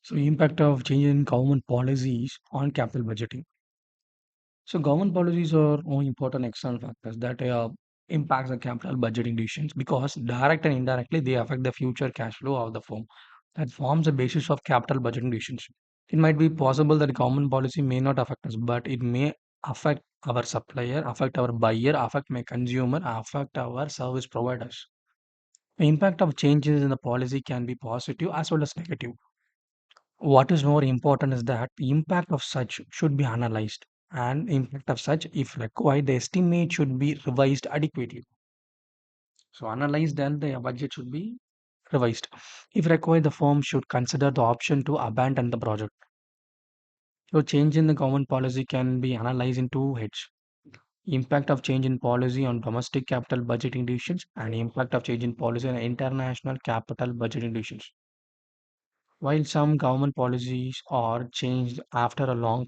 So, impact of change in government policies on capital budgeting. So, government policies are more important external factors that impacts the capital budgeting decisions because direct and indirectly they affect the future cash flow of the firm. That forms the basis of capital budgeting decisions. It might be possible that government policy may not affect us, but it may affect our supplier, affect our buyer, affect my consumer, affect our service providers. The impact of changes in the policy can be positive as well as negative. What is more important is that the impact of such should be analyzed, and impact of such, if required, the estimate should be revised adequately. So, analyzed and the budget should be revised. If required, the firm should consider the option to abandon the project. So, change in the government policy can be analyzed in two heads: impact of change in policy on domestic capital budgeting decisions and impact of change in policy on international capital budgeting decisions. While some government policies are changed after a long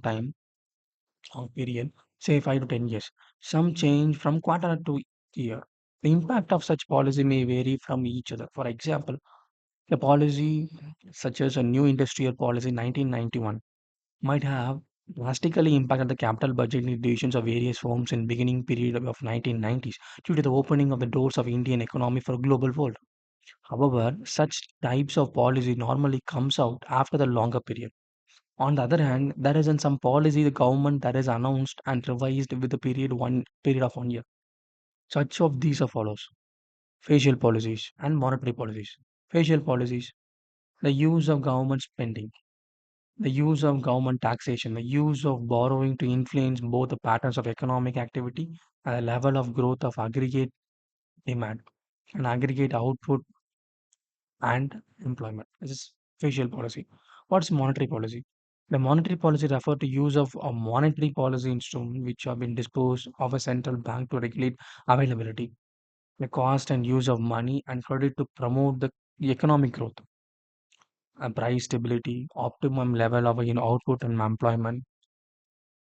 period, say 5 to 10 years. Some change from quarter to year. The impact of such policy may vary from each other. For example, a policy such as a new industrial policy 1991 might have drastically impacted the capital budget decisions of various firms in beginning period of 1990s due to the opening of the doors of Indian economy for a global world. However, such types of policy normally comes out after the longer period. On the other hand, there is in some policy the government that is announced and revised with the period of 1 year. Such of these are follows: facial policies and monetary policies. Facial policies, the use of government spending, the use of government taxation, the use of borrowing to influence both the patterns of economic activity and the level of growth of aggregate demand and aggregate output and employment. This is facial policy. What's monetary policy? The monetary policy refer to use of a monetary policy instrument which have been disposed of a central bank to regulate availability, the cost and use of money and credit to promote the economic growth, price stability, optimum level of output and employment,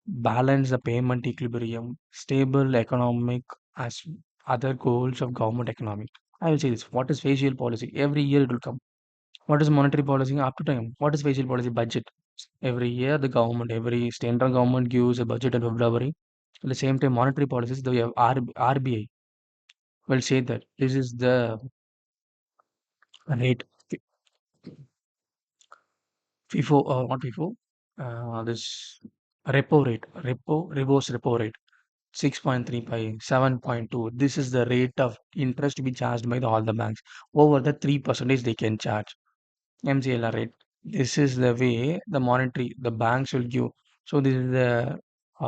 balance the payment equilibrium, stable economic as other goals of government economic. I will say this. What is facial policy? Every year it will come. What is monetary policy? Up to time. What is facial policy? Budget. Every year, the government, every central government gives a budget in February. At the same time, monetary policies, the RBI will say that this is the rate, FIFO, not FIFO, this reverse repo rate, 6.35, 7.2. This is the rate of interest to be charged by all the banks. Over the 3% they can charge. MCLR rate. This is the way the banks will give. So this is the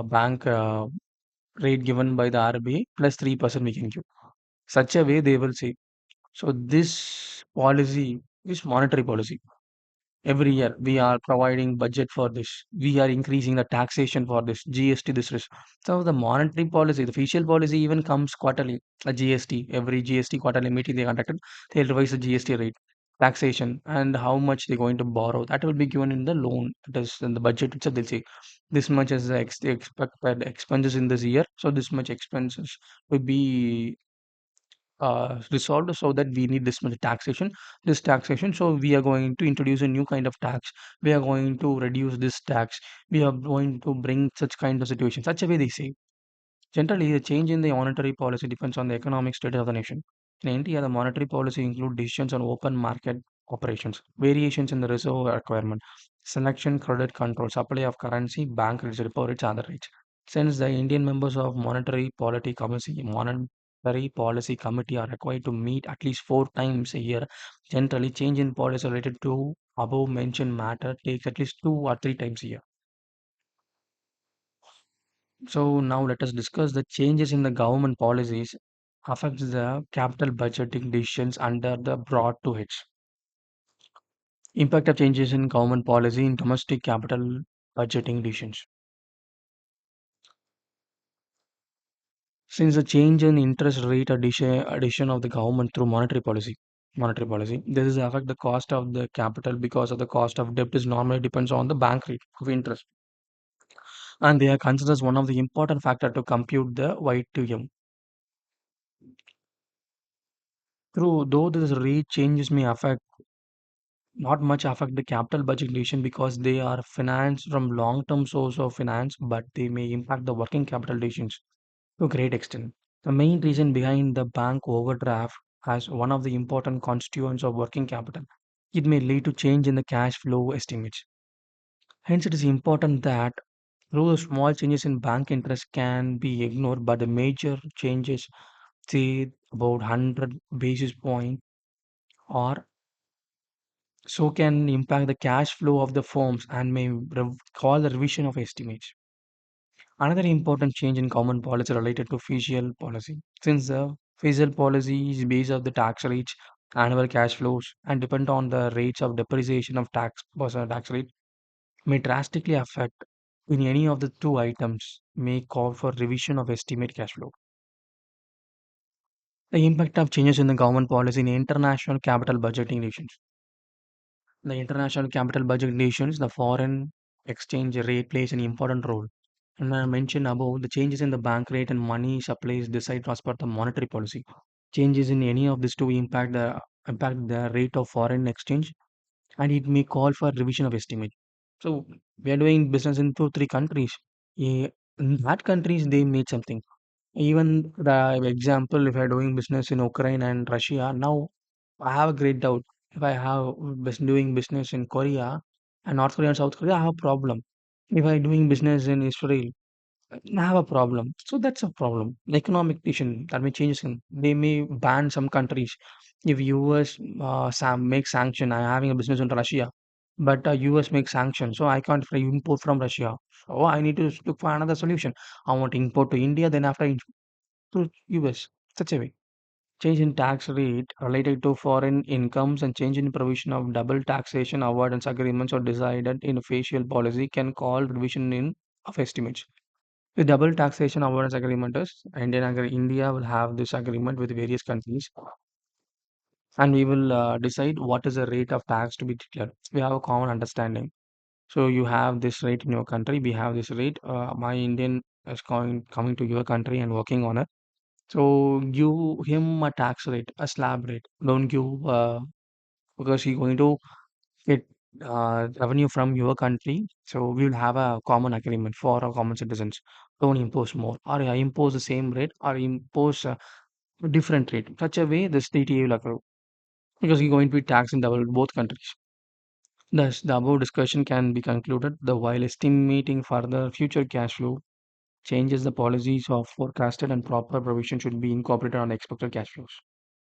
bank rate given by the RBI plus 3% we can give. Such a way they will say. So this policy is monetary policy. Every year we are providing budget for this. We are increasing the taxation for this GST. This is so the monetary policy, the official policy even comes quarterly. A GST every GST quarterly meeting they conducted, they'll revise the GST rate, taxation, and how much they're going to borrow. That will be given in the loan. It is in the budget itself. They'll say this much is the expected expenses in this year. So this much expenses will be resolved so that we need this much taxation, so we are going to introduce a new kind of tax, we are going to reduce this tax, we are going to bring such kind of situation, such a way they say. Generally, the change in the monetary policy depends on the economic status of the nation. In India, the monetary policy include decisions on open market operations, variations in the reserve requirement, selection, credit control, supply of currency, bank rates, repo rates, other rates. Since the Indian members of Monetary Policy Committee are required to meet at least 4 times a year, generally change in policy related to above mentioned matter takes at least 2 or 3 times a year. So now let us discuss the changes in the government policies affects the capital budgeting decisions under the broad two heads. Impact of changes in government policy in domestic capital budgeting decisions. Since the change in interest rate addition of the government through monetary policy, this is affect the cost of the capital because of the cost of debt is normally depends on the bank rate of interest, and they are considered as one of the important factor to compute the Y2M. Through though this rate changes may affect not much affect the capital budget decision because they are financed from long-term source of finance, but they may impact the working capital decisions to a great extent. The main reason behind the bank overdraft as one of the important constituents of working capital, it may lead to change in the cash flow estimates. Hence, it is important that though the small changes in bank interest can be ignored, but the major changes, say about 100 basis point or so, can impact the cash flow of the firms and may call the revision of estimates. Another important change in common policy related to fiscal policy. Since the fiscal policy is based on the tax rates, annual cash flows, and depend on the rates of depreciation of tax personal tax rate, may drastically affect in any of the two items may call for revision of estimate cash flow. The impact of changes in the government policy in international capital budgeting decisions. The international capital budget decisions, the foreign exchange rate plays an important role. And I mentioned above the changes in the bank rate and money supplies decide as per the monetary policy. Changes in any of these two impact the rate of foreign exchange and it may call for revision of estimate. So we are doing business in two, three countries. In that countries they made something. Even the example, if I'm doing business in Ukraine and Russia, now I have a great doubt. If I have doing business in Korea and North Korea and South Korea, I have a problem. If I'm doing business in Israel, I have a problem. So that's a problem. The economic decision that may change. They may ban some countries. If US make sanction, I'm having a business in Russia, but US makes sanction, so I can't import from Russia. So I need to look for another solution. I want to import to India, then after to US. Such a way. Change in tax rate related to foreign incomes and change in provision of double taxation avoidance agreements or decided in a facial policy can call revision in of estimates. The double taxation avoidance agreement is India will have this agreement with various countries and we will decide what is the rate of tax to be declared. We have a common understanding. So you have this rate in your country, we have this rate. My Indian is coming to your country and working on it. So give him a tax rate, a slab rate. Don't give because he's going to get revenue from your country. So we will have a common agreement for our common citizens. Don't impose more, or impose the same rate, or impose a different rate. Such a way, the state will occur because you're going to be taxed in double both countries. Thus, the above discussion can be concluded the while estimating further future cash flow changes the policies of forecasted and proper provision should be incorporated on expected cash flows.